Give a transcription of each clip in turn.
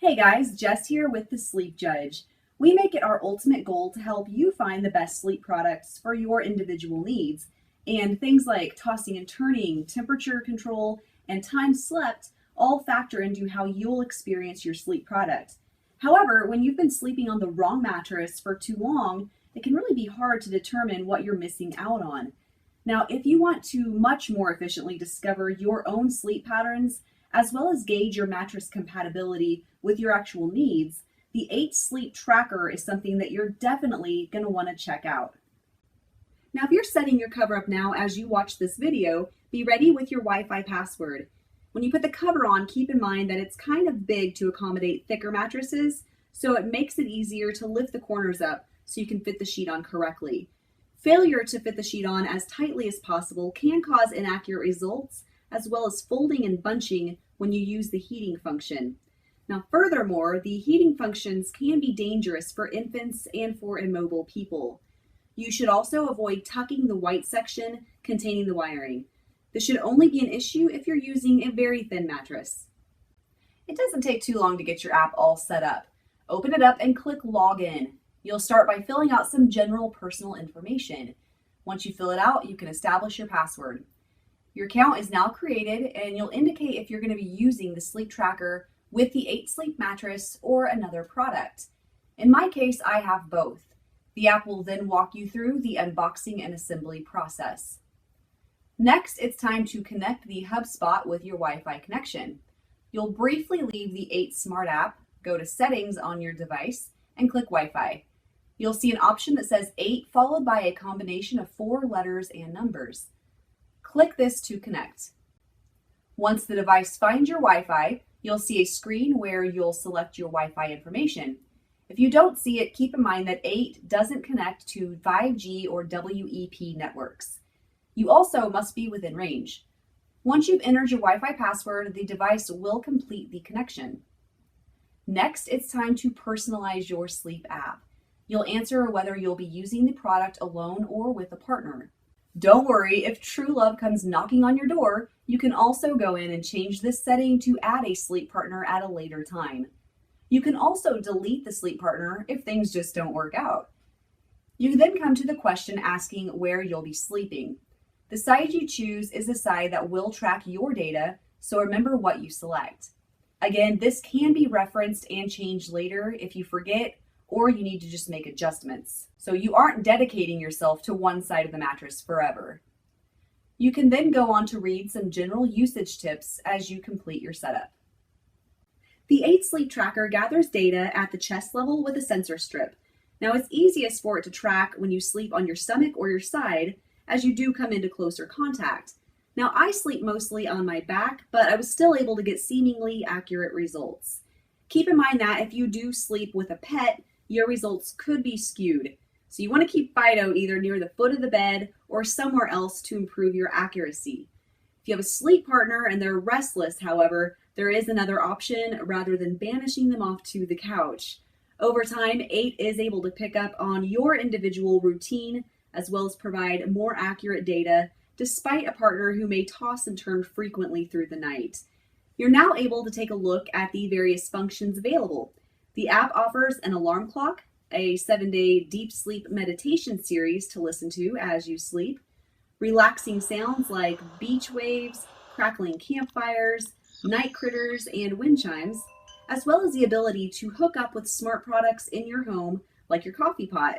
Hey guys, Jess here with the Sleep Judge. We make it our ultimate goal to help you find the best sleep products for your individual needs. And things like tossing and turning, temperature control, and time slept all factor into how you'll experience your sleep product. However, when you've been sleeping on the wrong mattress for too long, it can really be hard to determine what you're missing out on. Now, if you want to much more efficiently discover your own sleep patterns, as well as gauge your mattress compatibility with your actual needs, the 8 Sleep Tracker is something that you're definitely going to want to check out. Now, if you're setting your cover up now as you watch this video, be ready with your Wi-Fi password. When you put the cover on, keep in mind that it's kind of big to accommodate thicker mattresses, so it makes it easier to lift the corners up so you can fit the sheet on correctly. Failure to fit the sheet on as tightly as possible can cause inaccurate results, as well as folding and bunching when you use the heating function. Now, furthermore, the heating functions can be dangerous for infants and for immobile people. You should also avoid tucking the white section containing the wiring. This should only be an issue if you're using a very thin mattress. It doesn't take too long to get your app all set up. Open it up and click Login. You'll start by filling out some general personal information. Once you fill it out, you can establish your password. Your account is now created, and you'll indicate if you're going to be using the sleep tracker with the 8 Sleep mattress or another product. In my case, I have both. The app will then walk you through the unboxing and assembly process. Next, it's time to connect the HubSpot with your Wi-Fi connection. You'll briefly leave the 8 Smart app, go to Settings on your device, and click Wi-Fi. You'll see an option that says 8 followed by a combination of 4 letters and numbers. Click this to connect. Once the device finds your Wi-Fi, you'll see a screen where you'll select your Wi-Fi information. If you don't see it, keep in mind that 8 doesn't connect to 5G or WEP networks. You also must be within range. Once you've entered your Wi-Fi password, the device will complete the connection. Next, it's time to personalize your sleep app. You'll answer whether you'll be using the product alone or with a partner. Don't worry, if true love comes knocking on your door, you can also go in and change this setting to add a sleep partner at a later time. You can also delete the sleep partner if things just don't work out. You then come to the question asking where you'll be sleeping. The side you choose is the side that will track your data, so remember what you select. Again, this can be referenced and changed later if you forget or you need to just make adjustments, so you aren't dedicating yourself to one side of the mattress forever. You can then go on to read some general usage tips as you complete your setup. The 8 Sleep Tracker gathers data at the chest level with a sensor strip. Now, it's easiest for it to track when you sleep on your stomach or your side, as you do come into closer contact. Now, I sleep mostly on my back, but I was still able to get seemingly accurate results. Keep in mind that if you do sleep with a pet, your results could be skewed. So you want to keep Fido either near the foot of the bed or somewhere else to improve your accuracy. If you have a sleep partner and they're restless, however, there is another option rather than banishing them off to the couch. Over time, 8 is able to pick up on your individual routine as well as provide more accurate data despite a partner who may toss and turn frequently through the night. You're now able to take a look at the various functions available. The app offers an alarm clock, a 7-day deep sleep meditation series to listen to as you sleep, relaxing sounds like beach waves, crackling campfires, night critters, and wind chimes, as well as the ability to hook up with smart products in your home like your coffee pot.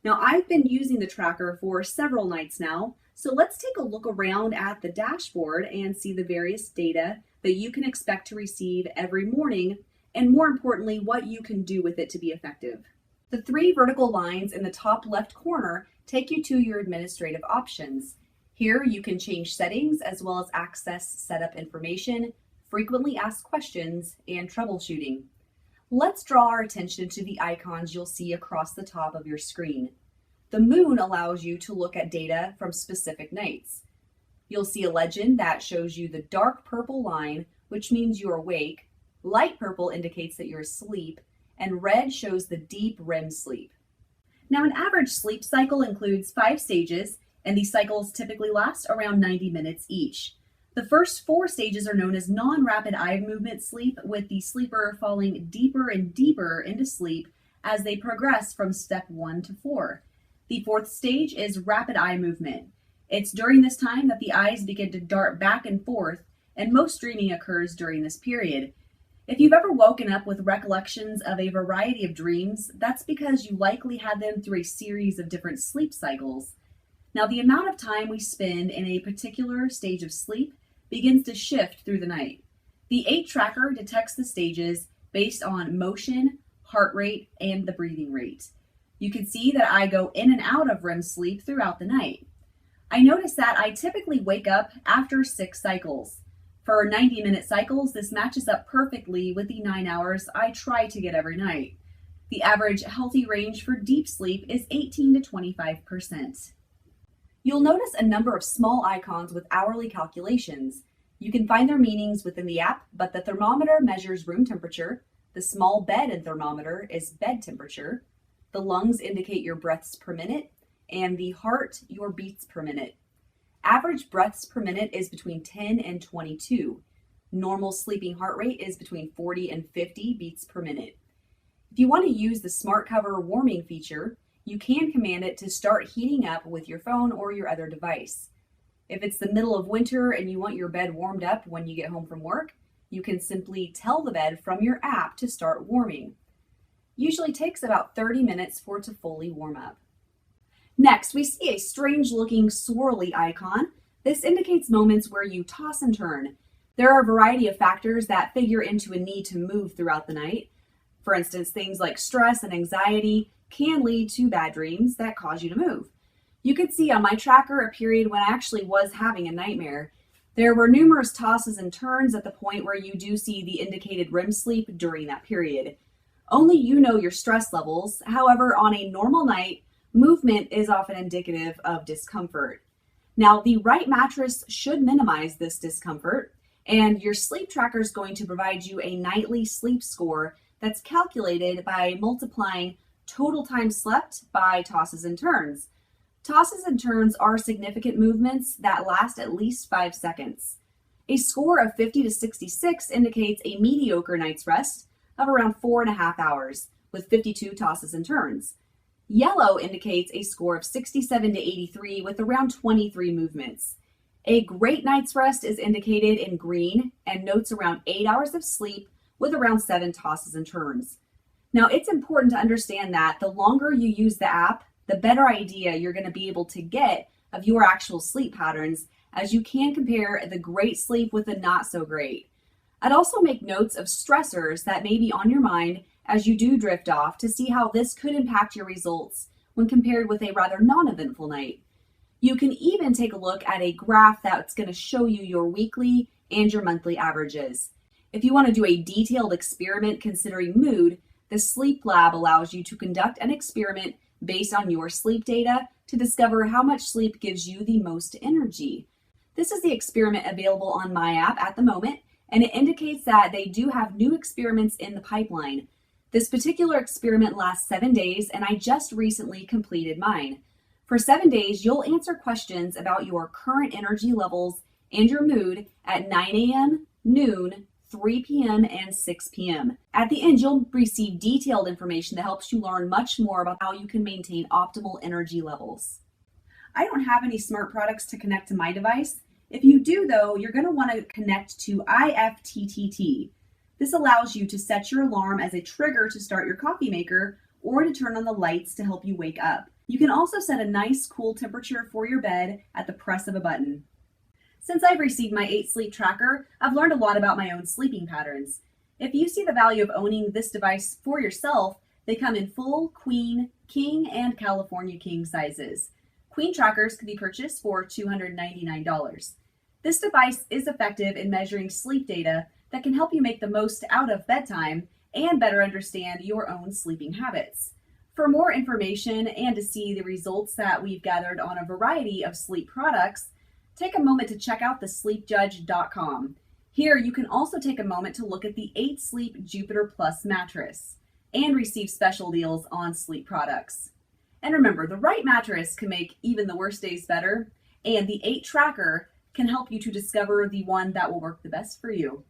Now, I've been using the tracker for several nights now, so let's take a look around at the dashboard and see the various data that you can expect to receive every morning, and more importantly, what you can do with it to be effective. The 3 vertical lines in the top left corner take you to your administrative options. Here you can change settings as well as access setup information, frequently asked questions, and troubleshooting. Let's draw our attention to the icons you'll see across the top of your screen. The moon allows you to look at data from specific nights. You'll see a legend that shows you the dark purple line, which means you're awake. Light purple indicates that you're asleep, and red shows the deep REM sleep. Now, an average sleep cycle includes 5 stages, and these cycles typically last around 90 minutes each. The first 4 stages are known as non-rapid eye movement sleep, with the sleeper falling deeper and deeper into sleep as they progress from step 1 to 4. The 4th stage is rapid eye movement. It's during this time that the eyes begin to dart back and forth, and most dreaming occurs during this period. If you've ever woken up with recollections of a variety of dreams, that's because you likely had them through a series of different sleep cycles. Now, the amount of time we spend in a particular stage of sleep begins to shift through the night. The 8 tracker detects the stages based on motion, heart rate, and the breathing rate. You can see that I go in and out of REM sleep throughout the night. I notice that I typically wake up after 6 cycles. For 90-minute cycles, this matches up perfectly with the 9 hours I try to get every night. The average healthy range for deep sleep is 18 to 25%. You'll notice a number of small icons with hourly calculations. You can find their meanings within the app, but the thermometer measures room temperature, the small bed and thermometer is bed temperature, the lungs indicate your breaths per minute, and the heart your beats per minute. Average breaths per minute is between 10 and 22. Normal sleeping heart rate is between 40 and 50 beats per minute. If you want to use the smart cover warming feature, you can command it to start heating up with your phone or your other device. If it's the middle of winter and you want your bed warmed up when you get home from work, you can simply tell the bed from your app to start warming. Usually takes about 30 minutes for it to fully warm up. Next, we see a strange looking swirly icon. This indicates moments where you toss and turn. There are a variety of factors that figure into a need to move throughout the night. For instance, things like stress and anxiety can lead to bad dreams that cause you to move. You could see on my tracker a period when I actually was having a nightmare. There were numerous tosses and turns at the point where you do see the indicated REM sleep during that period. Only you know your stress levels. However, on a normal night, movement is often indicative of discomfort. Now, the right mattress should minimize this discomfort, and your sleep tracker is going to provide you a nightly sleep score that's calculated by multiplying total time slept by tosses and turns. Tosses and turns are significant movements that last at least 5 seconds. A score of 50 to 66 indicates a mediocre night's rest of around 4.5 hours, with 52 tosses and turns. Yellow indicates a score of 67 to 83 with around 23 movements. A great night's rest is indicated in green and notes around 8 hours of sleep with around 7 tosses and turns. Now, it's important to understand that the longer you use the app, the better idea you're going to be able to get of your actual sleep patterns, as you can compare the great sleep with the not so great. I'd also make notes of stressors that may be on your mind as you do drift off to see how this could impact your results when compared with a rather non-eventful night. You can even take a look at a graph that's going to show you your weekly and your monthly averages. If you want to do a detailed experiment considering mood, the Sleep Lab allows you to conduct an experiment based on your sleep data to discover how much sleep gives you the most energy. This is the experiment available on my app at the moment, and it indicates that they do have new experiments in the pipeline. This particular experiment lasts 7 days, and I just recently completed mine. For 7 days, you'll answer questions about your current energy levels and your mood at 9 a.m., noon, 3 p.m., and 6 p.m. At the end, you'll receive detailed information that helps you learn much more about how you can maintain optimal energy levels. I don't have any smart products to connect to my device. If you do, though, you're going to want to connect to IFTTT. This allows you to set your alarm as a trigger to start your coffee maker or to turn on the lights to help you wake up. You can also set a nice cool temperature for your bed at the press of a button. Since I've received my 8 sleep tracker, I've learned a lot about my own sleeping patterns. If you see the value of owning this device for yourself, they come in full, queen, king, and California king sizes. Queen trackers can be purchased for $299. This device is effective in measuring sleep data that can help you make the most out of bedtime and better understand your own sleeping habits. For more information and to see the results that we've gathered on a variety of sleep products, take a moment to check out thesleepjudge.com. Here you can also take a moment to look at the 8 Sleep Jupiter Plus mattress and receive special deals on sleep products. And remember, the right mattress can make even the worst days better, and the 8 tracker can help you to discover the one that will work the best for you.